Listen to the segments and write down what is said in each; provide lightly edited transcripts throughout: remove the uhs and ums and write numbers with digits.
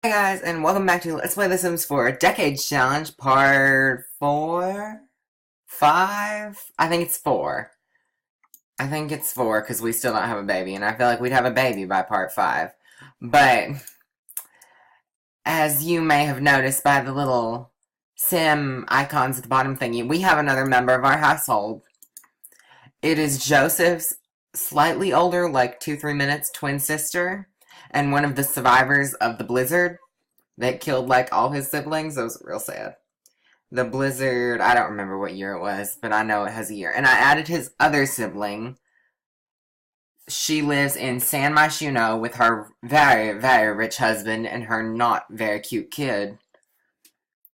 Hi guys, and welcome back to Let's Play The Sims 4 Decades Challenge, part 4? 5? I think it's 4. I think it's 4 because we still don't have a baby, and I feel like we'd have a baby by part 5. But, as you may have noticed by the little sim icons at the bottom thingy, we have another member of our household. It is Joseph's slightly older, like 2-3 minutes, twin sister, and one of the survivors of the blizzard that killed like all his siblings. That was real sad. The blizzard, I don't remember what year it was, but I know it has a year. And I added his other sibling. She lives in San Myshuno with her very, very rich husband and her not very cute kid.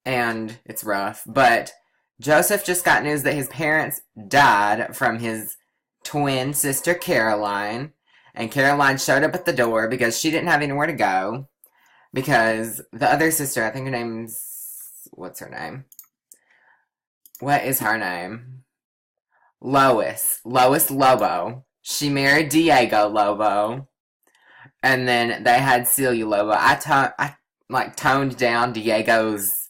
And it's rough. But Joseph just got news that his parents died from his twin sister Caroline. And Caroline showed up at the door because she didn't have anywhere to go. Because the other sister, I think her name's... What's her name? What is her name? Lois. Lois Lobo. She married Diego Lobo. And then they had Celia Lobo. I toned down Diego's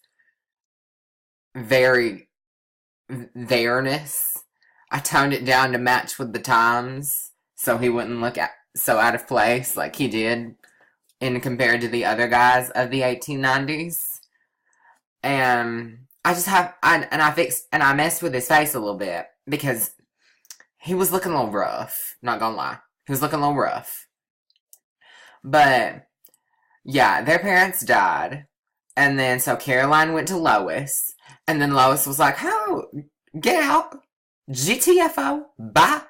very there-ness. I toned it down to match with the times so he wouldn't look so out of place like he did in compared to the other guys of the 1890s. And I messed with his face a little bit because he was looking a little rough. Not gonna lie. He was looking a little rough. But, yeah, their parents died. And then, so Caroline went to Lois. And then Lois was like, oh, get out. GTFO. Bye.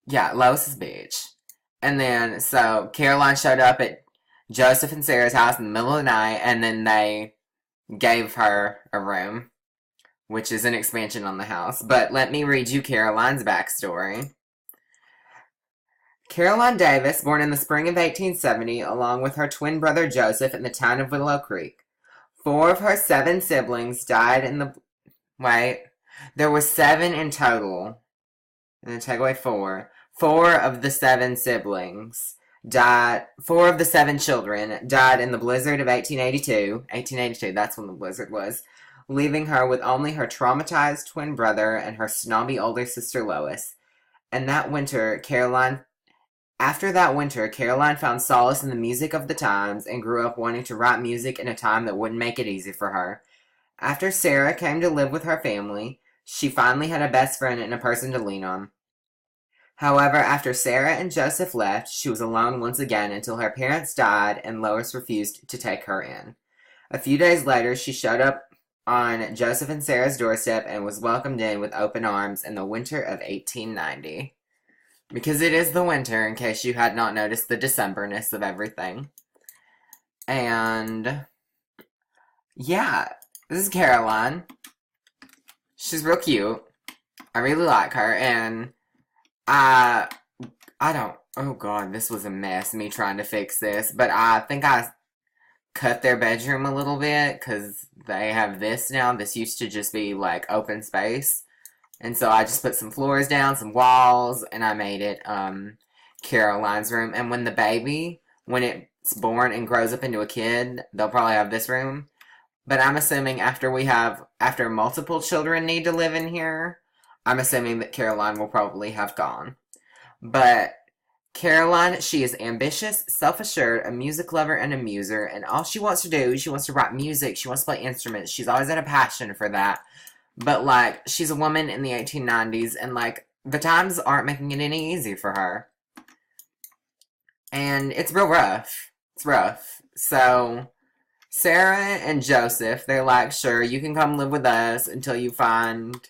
Yeah, Lois is a bitch. And then, so Caroline showed up at Joseph and Sarah's house in the middle of the night, and then they gave her a room, which is an expansion on the house. But let me read you Caroline's backstory. Caroline Davis, born in the spring of 1870, along with her twin brother Joseph in the town of Willow Creek. 4 of her 7 siblings died in the... Wait. There were 7 in total. And then take away 4. 4 of the 7 siblings died. 4 of the 7 children died in the blizzard of 1882. 1882, that's when the blizzard was. Leaving her with only her traumatized twin brother and her snobby older sister Lois. And after that winter, Caroline found solace in the music of the times and grew up wanting to write music in a time that wouldn't make it easy for her. After Sarah came to live with her family, she finally had a best friend and a person to lean on. However, after Sarah and Joseph left, she was alone once again until her parents died and Lois refused to take her in. A few days later, she showed up on Joseph and Sarah's doorstep and was welcomed in with open arms in the winter of 1890. Because it is the winter, in case you had not noticed the Decemberness of everything. And, yeah, this is Caroline. She's real cute. I really like her, and I don't, oh god, this was a mess, me trying to fix this, but I think I cut their bedroom a little bit, because they have this now. This used to just be, like, open space. And so I just put some floors down, some walls, and I made it Caroline's room. And when it's born and grows up into a kid, they'll probably have this room. But I'm assuming after multiple children need to live in here, I'm assuming that Caroline will probably have gone. But Caroline, she is ambitious, self-assured, a music lover, and a muser. And all she wants to do, she wants to write music, she wants to play instruments. She's always had a passion for that. But, like, she's a woman in the 1890s, and, like, the times aren't making it any easy for her. And it's real rough. It's rough. So, Sarah and Joseph, they're like, sure, you can come live with us until you find,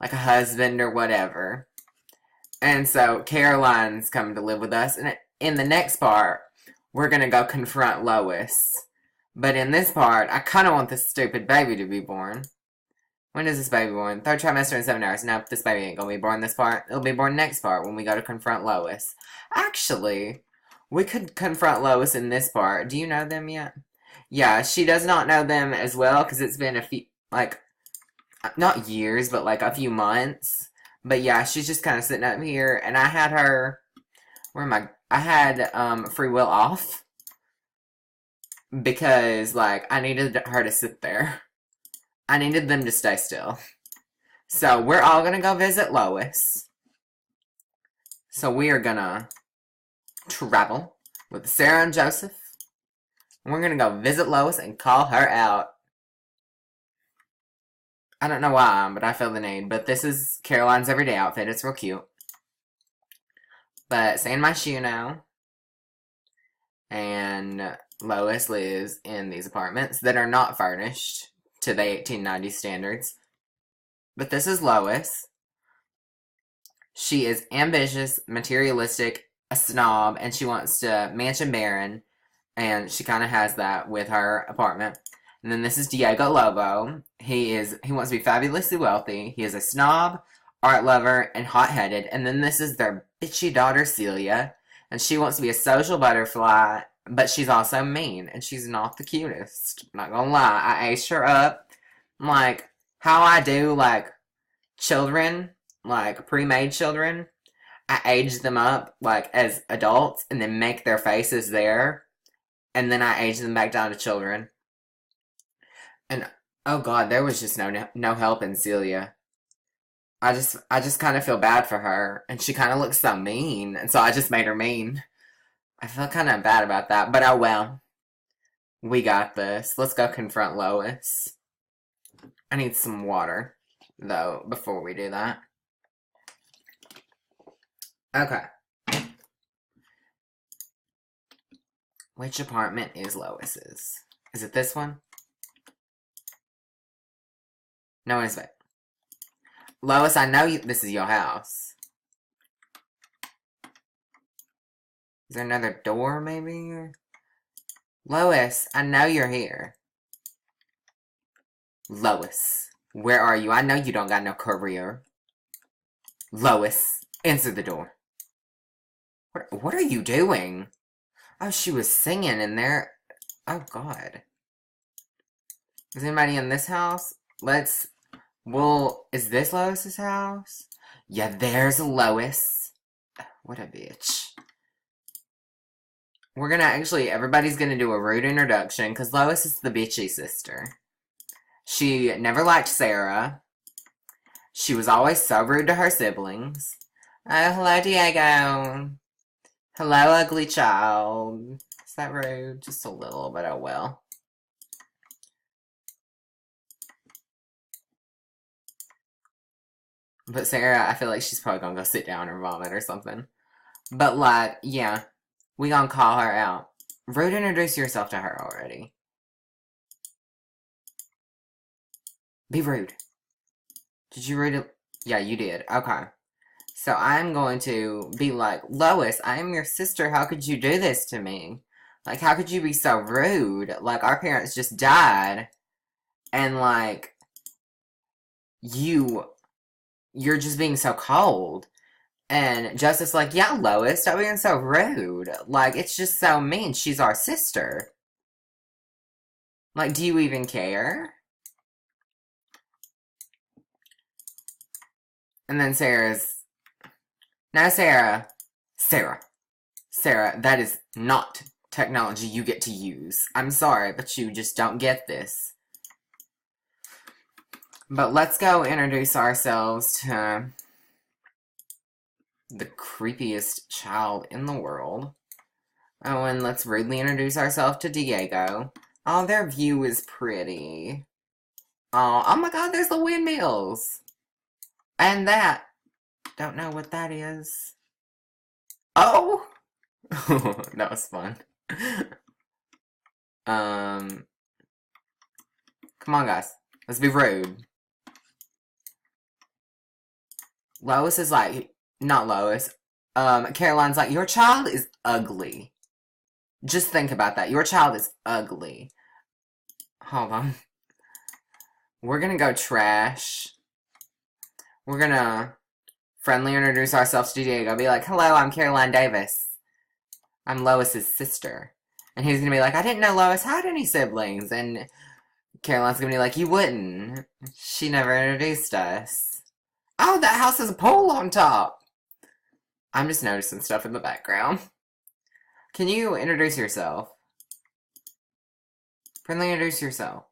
like, a husband or whatever. And so, Caroline's coming to live with us, and in the next part, we're gonna go confront Lois. But in this part, I kinda want this stupid baby to be born. When is this baby born? 3rd trimester in 7 hours. Nope, this baby ain't gonna be born this part. It'll be born next part when we go to confront Lois. Actually, we could confront Lois in this part. Do you know them yet? Yeah, she does not know them as well because it's been a few, like, not years, but like a few months. But yeah, she's just kind of sitting up here, and I had her, I had free will off. because, like, I needed her to sit there. I needed them to stay still. So we're all gonna go visit Lois. So we are gonna travel with Sarah and Joseph. And we're gonna go visit Lois and call her out. I don't know why, but I feel the need. But this is Caroline's everyday outfit. It's real cute. But San Myshuno and Lois lives in these apartments that are not furnished to the 1890s standards. But this is Lois. She is ambitious, materialistic, a snob, and she wants to mansion baron, and she kind of has that with her apartment. And then this is Diego Lobo. He wants to be fabulously wealthy. He is a snob, art lover, and hot-headed. And then this is their bitchy daughter Celia, and she wants to be a social butterfly, but she's also mean, and she's not the cutest. I'm not gonna lie, I aced her up. Like, how I do, like, children, like, pre-made children, I age them up, like, as adults, and then make their faces there, and then I age them back down to children. And, oh god, there was just no help in Celia. I just kind of feel bad for her, and she kind of looks so mean, and so I just made her mean. I feel kind of bad about that, but oh well. We got this. Let's go confront Lois. I need some water, though, before we do that. Okay. Which apartment is Lois's? Is it this one? No, it's it. Lois, I know this is your house. Is there another door, maybe? Lois, I know you're here. Lois, where are you? I know you don't got no career. Lois, answer the door. What are you doing? Oh, she was singing in there. Oh, God. Is anybody in this house? Well, is this Lois's house? Yeah, there's Lois. What a bitch. We're gonna everybody's gonna do a rude introduction, because Lois is the bitchy sister. She never liked Sarah. She was always so rude to her siblings. Oh, hello, Diego. Hello, ugly child. Is that rude? Just a little, but oh well. But Sarah, I feel like she's probably gonna go sit down or vomit or something. But, like, yeah. We gonna call her out. Rude, introduce yourself to her already. Be rude. Did you read it? Yeah, you did. Okay. So I'm going to be like, Lois, I am your sister. How could you do this to me? Like, how could you be so rude? Like, our parents just died. And, like, you're just being so cold. And Joseph's like, yeah, Lois, stop being so rude. Like, it's just so mean. She's our sister. Like, do you even care? And then now Sarah, that is not technology you get to use. I'm sorry, but you just don't get this. But let's go introduce ourselves to the creepiest child in the world. Oh, and let's rudely introduce ourselves to Diego. Oh, their view is pretty. Oh my god, there's the windmills. And that. Don't know what that is. Oh! That was fun. Come on, guys. Let's be rude. Lois is like, not Lois. Caroline's like, your child is ugly. Just think about that. Your child is ugly. Hold on. We're gonna go trash. We're gonna friendly introduce ourselves to Diego. Be like, hello, I'm Caroline Davis. I'm Lois's sister. And he's gonna be like, I didn't know Lois had any siblings. And Caroline's gonna be like, you wouldn't. She never introduced us. Oh, that house has a pole on top. I'm just noticing stuff in the background. Can you introduce yourself? Friendly introduce yourself.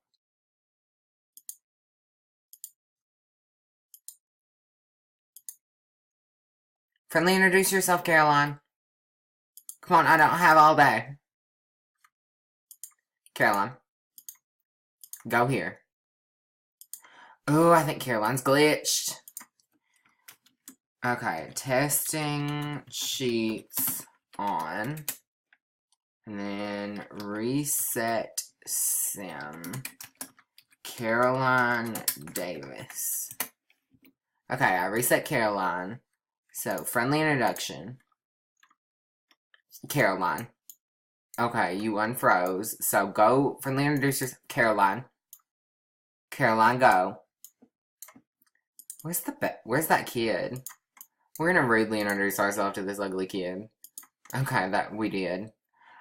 Friendly introduce yourself, Caroline. Come on, I don't have all day. Caroline. Go here. Oh, I think Caroline's glitched. Okay, testing sheets on. And then reset sim. Caroline Davis. Okay, I reset Caroline. So, friendly introduction. Caroline. Okay, you unfroze. So, go, friendly introduce yourself. Caroline. Caroline, go. Where's that kid? We're gonna rudely introduce ourselves to this ugly kid. Okay, that we did.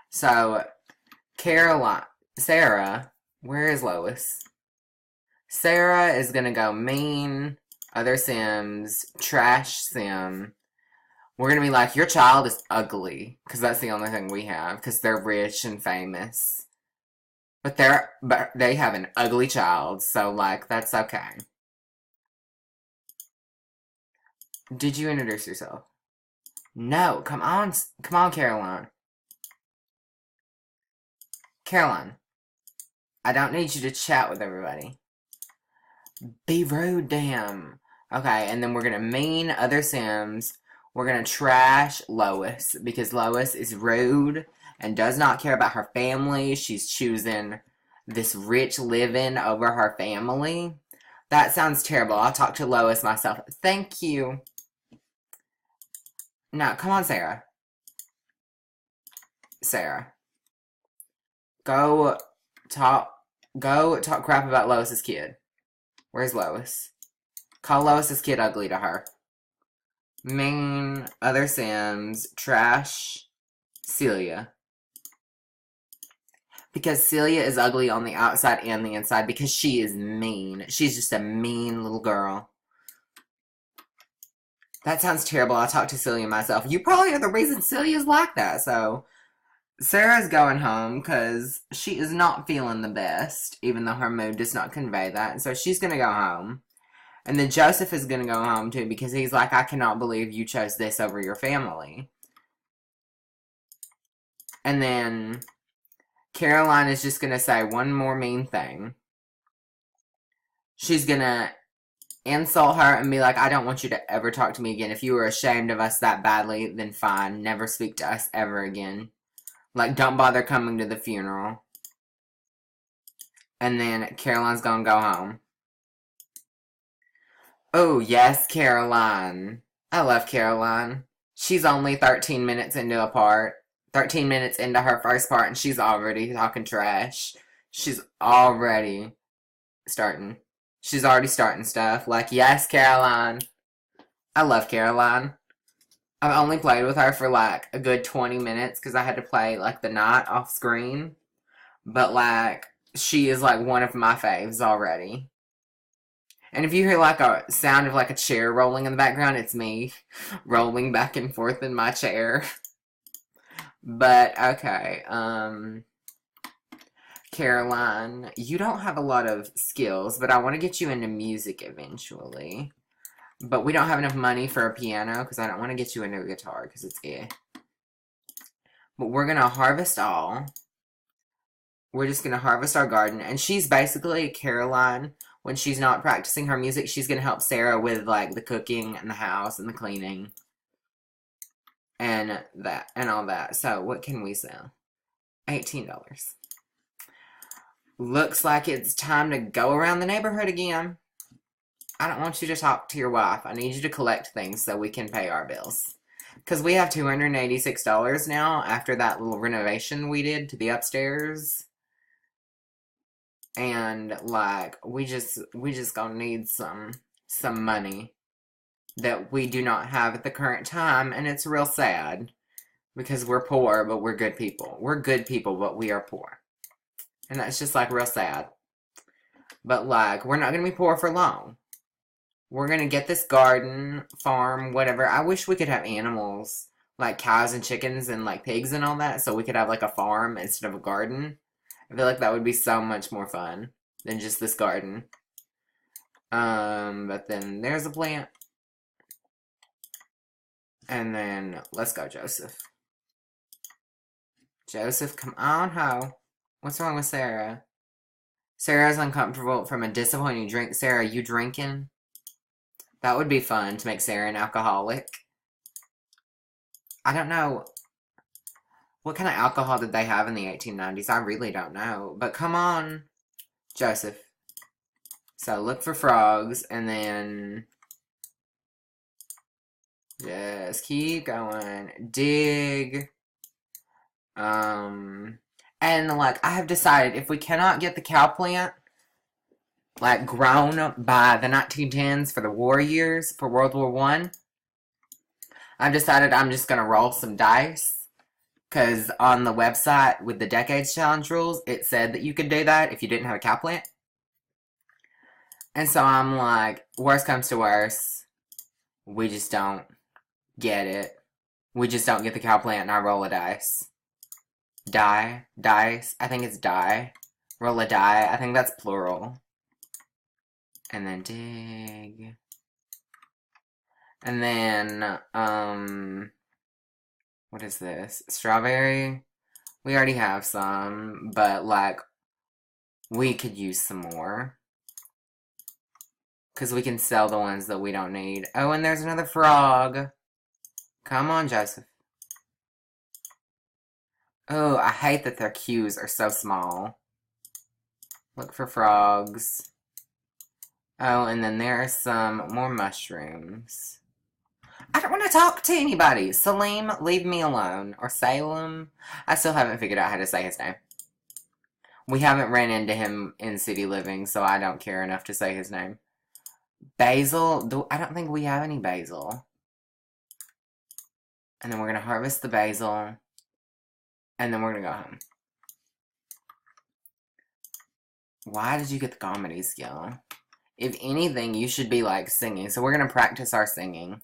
So, Caroline, Sarah, where is Lois? Sarah is gonna go mean, other Sims, trash Sim. We're gonna be like, your child is ugly, because that's the only thing we have, because they're rich and famous. But they have an ugly child, so like, that's okay. Did you introduce yourself? No, come on, Caroline. Caroline, I don't need you to chat with everybody. Be rude, damn. Okay, and then we're gonna mean other Sims. We're gonna trash Lois, because Lois is rude and does not care about her family. She's choosing this rich living over her family. That sounds terrible. I'll talk to Lois myself. Thank you. No, come on, Sarah. Sarah. Go talk crap about Lois's kid. Where's Lois? Call Lois's kid ugly to her. Mean, other Sims, trash, Celia. Because Celia is ugly on the outside and the inside because she is mean. She's just a mean little girl. That sounds terrible. I'll talk to Celia myself. You probably are the reason Celia's like that, so... Sarah's going home because she is not feeling the best, even though her mood does not convey that. So she's going to go home. And then Joseph is going to go home too because he's like, I cannot believe you chose this over your family. And then Caroline is just going to say one more mean thing. She's going to insult her and be like, I don't want you to ever talk to me again. If you were ashamed of us that badly, then fine. Never speak to us ever again. Like, don't bother coming to the funeral. And then Caroline's gonna go home. Oh, yes, Caroline. I love Caroline. She's only 13 minutes into a part. 13 minutes into her first part, and she's already talking trash. She's already starting. She's already starting stuff. Like, yes, Caroline. I love Caroline. I've only played with her for like a good 20 minutes because I had to play like the night off screen. But like, she is like one of my faves already. And if you hear like a sound of like a chair rolling in the background, it's me rolling back and forth in my chair. But okay, Caroline, you don't have a lot of skills, but I want to get you into music eventually. But we don't have enough money for a piano because I don't want to get you into a guitar because it's But we're going to harvest all. We're just going to harvest our garden. And she's basically Caroline. When she's not practicing her music, she's going to help Sarah with like the cooking and the house and the cleaning. And that and all that. So what can we sell? $18. Looks like it's time to go around the neighborhood again. I don't want you to talk to your wife. I need you to collect things so we can pay our bills. Because we have $286 now after that little renovation we did to the upstairs. And, like, we just gonna need some money that we do not have at the current time. And it's real sad. Because we're poor, but we're good people. We're good people, but we are poor. And that's just, like, real sad. But, like, we're not gonna be poor for long. We're going to get this garden, farm, whatever. I wish we could have animals, like cows and chickens and like pigs and all that, so we could have like a farm instead of a garden. I feel like that would be so much more fun than just this garden. But then there's a plant. And then, let's go, Joseph. Joseph, come on, ho. What's wrong with Sarah? Sarah's uncomfortable from a disappointing drink. Sarah, you drinking? That would be fun to make Sarah an alcoholic. I don't know. What kind of alcohol did they have in the 1890s? I really don't know. But come on, Joseph. So look for frogs and then just keep going. Dig. And like I have decided if we cannot get the cow plant like grown by the 1910s for the war years for World War I, I've decided I'm just gonna roll some dice. Because on the website with the Decades Challenge rules, it said that you could do that if you didn't have a cow plant. And so I'm like, worst comes to worst, we just don't get it. We just don't get the cow plant and I roll a dice. Dice, I think it's die. Roll a die, I think that's plural. And then dig. And then, what is this? Strawberry? We already have some, but like, we could use some more. Because we can sell the ones that we don't need. Oh, and there's another frog. Come on, Joseph. Oh, I hate that their cues are so small. Look for frogs. Oh, and then there are some more mushrooms. I don't want to talk to anybody. Salim, leave me alone. Or Salem. I still haven't figured out how to say his name. We haven't ran into him in City Living, so I don't care enough to say his name. Basil. I don't think we have any basil. And then we're going to harvest the basil. And then we're going to go home. Why did you get the comedy skill? If anything, you should be like singing. So we're going to practice our singing.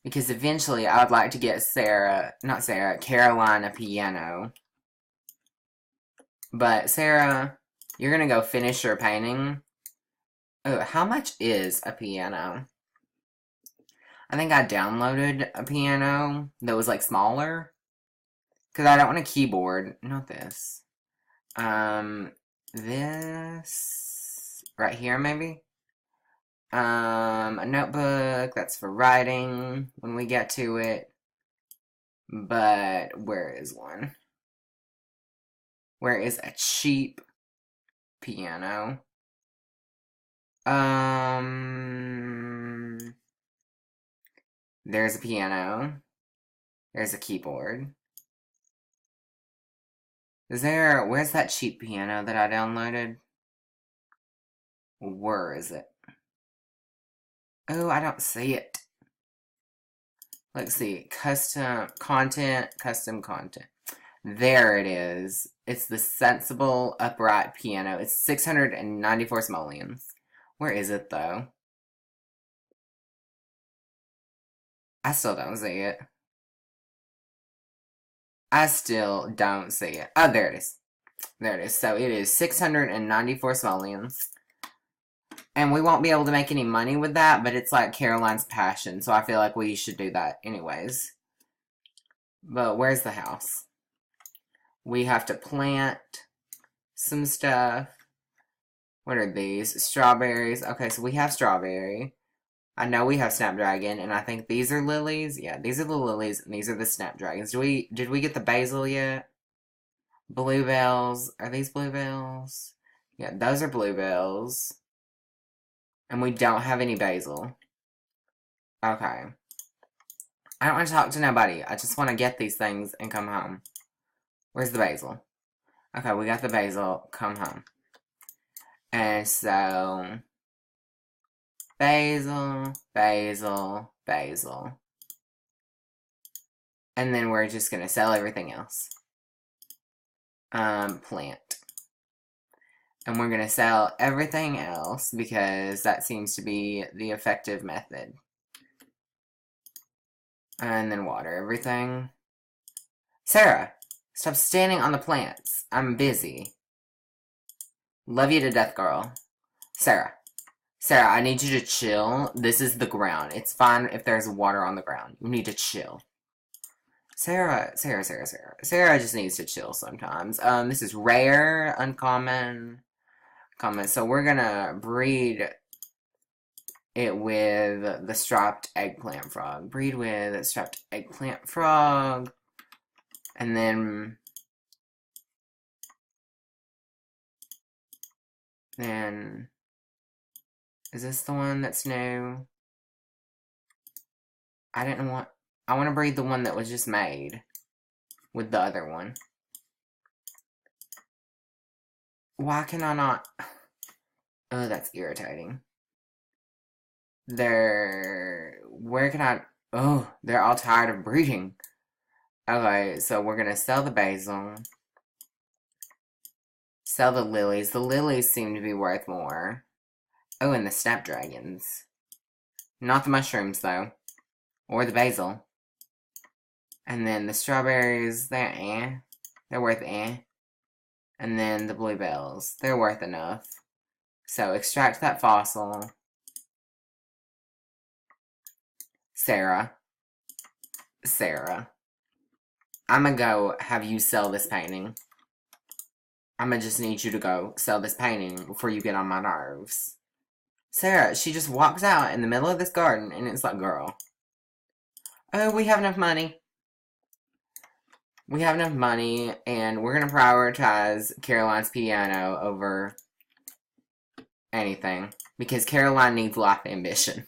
Because eventually I would like to get Caroline a piano. But Sarah, you're going to go finish your painting. Oh, how much is a piano? I think I downloaded a piano that was like smaller. Because I don't want a keyboard. Not this. This right here maybe. A notebook, that's for writing when we get to it. But where is one? Where is a cheap piano? There's a piano. There's a keyboard. Where's that cheap piano that I downloaded? Where is it? Oh, I don't see it. Let's see. Custom content. There it is. It's the sensible upright piano. It's 694 simoleons. Where is it, though? I still don't see it. I still don't see it. Oh, there it is. There it is. So it is 694 simoleons. And we won't be able to make any money with that, but it's like Caroline's passion, so I feel like we should do that anyways. But where's the house? We have to plant some stuff. What are these? Strawberries. Okay, so we have strawberry. I know we have snapdragon, and I think these are lilies. Yeah, these are the lilies, and these are the snapdragons. Did we get the basil yet? Bluebells. Are these bluebells? Yeah, those are bluebells. And we don't have any basil. Okay. I don't want to talk to nobody. I just want to get these things and come home. Where's the basil? Okay, we got the basil. Come home. And so... basil. And then we're just going to sell everything else. Plant. And we're going to sell everything else because that seems to be the effective method. And then water everything. Sarah, Stop standing on the plants. I'm busy. Love you to death, girl. Sarah. Sarah, I need you to chill. This is the ground. It's fine if there's water on the ground. You need to chill. Sarah just needs to chill sometimes. This is rare, uncommon, common. So we're gonna breed it with the striped eggplant frog. Breed with striped eggplant frog. And then is this the one that's new? I want to breed the one that was just made with the other one. Why can I not? Oh, that's irritating. Where can I? Oh, they're all tired of breeding. Okay, so we're gonna sell the basil. Sell the lilies. The lilies seem to be worth more. Oh, and the snapdragons. Not the mushrooms, though. Or the basil. And then the strawberries, they're eh. They're worth eh. And then the bluebells, they're worth enough. So extract that fossil. Sarah. I'm gonna go have you sell this painting. I'm gonna just need you to go sell this painting before you get on my nerves. Sarah, she just walks out in the middle of this garden and it's like, girl. Oh, we have enough money. We have enough money and we're gonna prioritize Caroline's piano over anything. Because Caroline needs life ambition.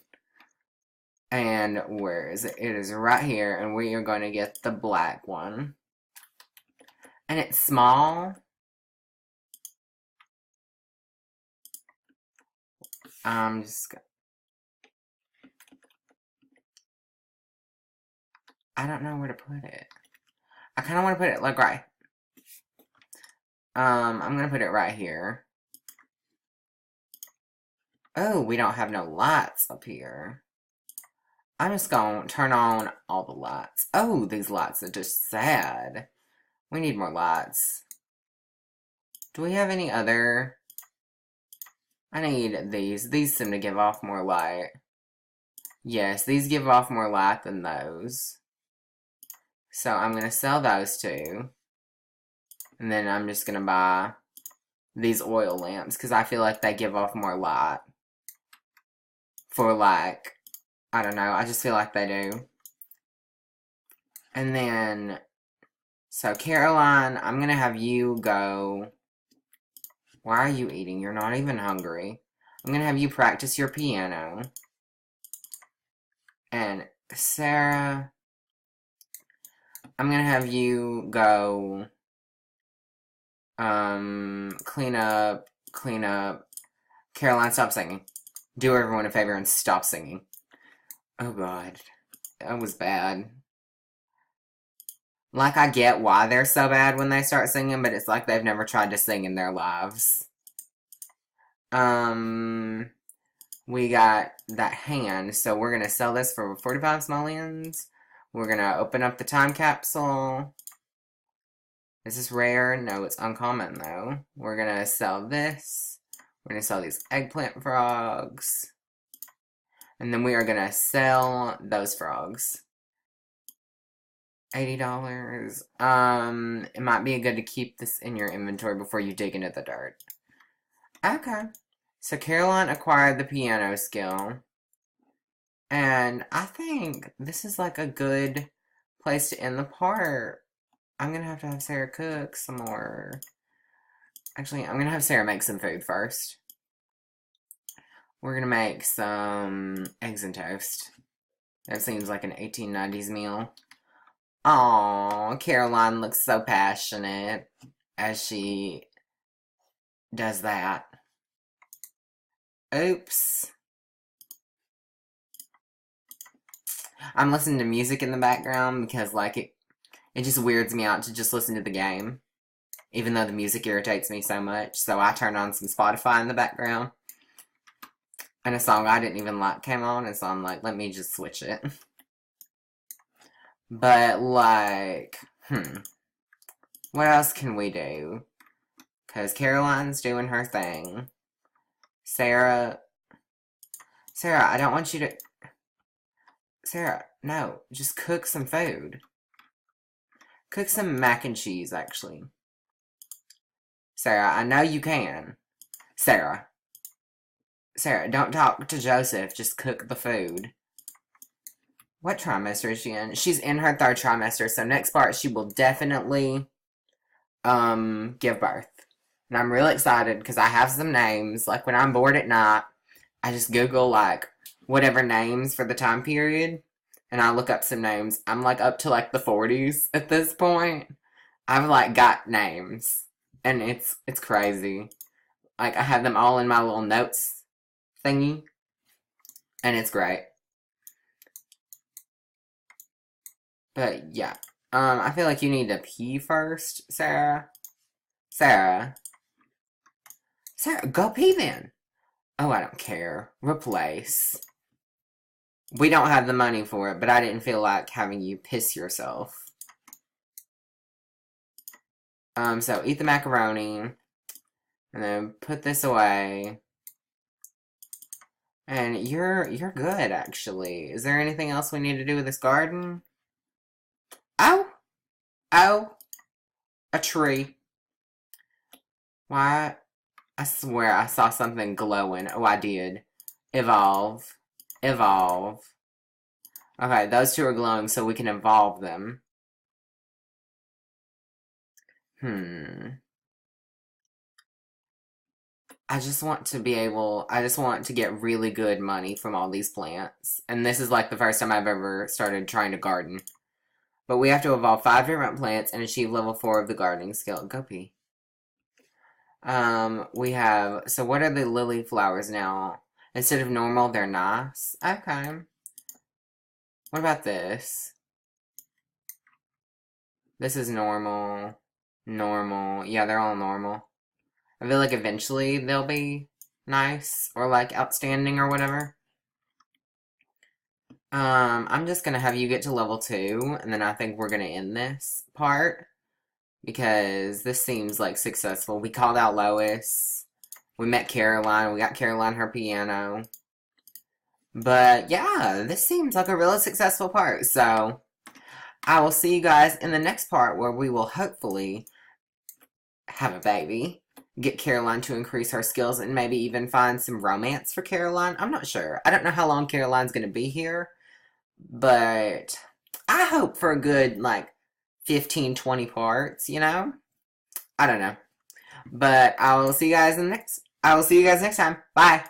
And where is it? It is right here, and we are going to get the black one. And it's small. I'm just... I don't know where to put it. I kind of want to put it, like, right. I'm going to put it right here. Oh, we don't have no lights up here. I'm just going to turn on all the lights. Oh, these lights are just sad. We need more lights. Do we have any other? I need these. These seem to give off more light. Yes, these give off more light than those. So I'm going to sell those two. And then I'm just going to buy these oil lamps because I feel like they give off more light. For like... I don't know, I just feel like they do. And then, so Caroline, I'm gonna have you go. Why are you eating? You're not even hungry. I'm gonna have you practice your piano. And Sarah, I'm gonna have you go, clean up. Caroline, stop singing. Do everyone a favor and stop singing. Oh god, that was bad. Like, I get why they're so bad when they start singing, but it's like they've never tried to sing in their lives. We got that hand, so we're gonna sell this for 45 simoleons. We're gonna open up the time capsule. Is this rare? No, it's uncommon, though. We're gonna sell this. We're gonna sell these eggplant frogs. And then we are going to sell those frogs. $80. It might be good to keep this in your inventory before you dig into the dirt. Okay. So Caroline acquired the piano skill. And I think this is like a good place to end the part. I'm going to have Sarah cook some more. Actually, I'm going to have Sarah make some food first. We're gonna make some eggs and toast. That seems like an 1890s meal. Aww, Caroline looks so passionate as she does that. Oops. I'm listening to music in the background because, like, it just weirds me out to just listen to the game. Even though the music irritates me so much. So I turn on some Spotify in the background. And a song I didn't even like came on, and so I'm like, let me just switch it. But, like, What else can we do? Because Caroline's doing her thing. Sara, I don't want you to... Sara, no. Just cook some food. Cook some mac and cheese, actually. Sara, I know you can. Sara, don't talk to Joseph. Just cook the food. What trimester is she in? She's in her 3rd trimester, so next part she will definitely give birth. And I'm really excited because I have some names. Like, when I'm bored at night, I just Google, like, whatever names for the time period, and I look up some names. I'm, like, up to, like, the 40s at this point. I've, like, got names, and it's crazy. Like, I have them all in my little notes thingy, and it's great. But, yeah. I feel like you need to pee first, Sara. Sara, go pee then. Oh, I don't care. Replace. We don't have the money for it, but I didn't feel like having you piss yourself. So eat the macaroni. And then put this away. And you're good, actually. Is there anything else we need to do with this garden? Oh! Oh! A tree. Why? I swear I saw something glowing. Oh, I did. Evolve. Evolve. Okay, those two are glowing, so we can evolve them. I just want to get really good money from all these plants. And this is like the first time I've ever started trying to garden. But we have to evolve 5 different plants and achieve level 4 of the gardening skill. Go pee. We have, so what are the lily flowers now? Instead of normal, they're nice. Okay. What about this? This is normal. Normal. Yeah, they're all normal. I feel like eventually they'll be nice or like outstanding or whatever. I'm just gonna have you get to level 2, and then I think we're gonna end this part because this seems like successful. We called out Lois. We met Caroline. We got Caroline her piano. But yeah, this seems like a really successful part. So I will see you guys in the next part where we will hopefully have a baby. Get Caroline to increase her skills and maybe even find some romance for Caroline. I'm not sure. I don't know how long Caroline's going to be here. But I hope for a good, like, 15, 20 parts, you know? I don't know. But I will see you guys next time. Bye.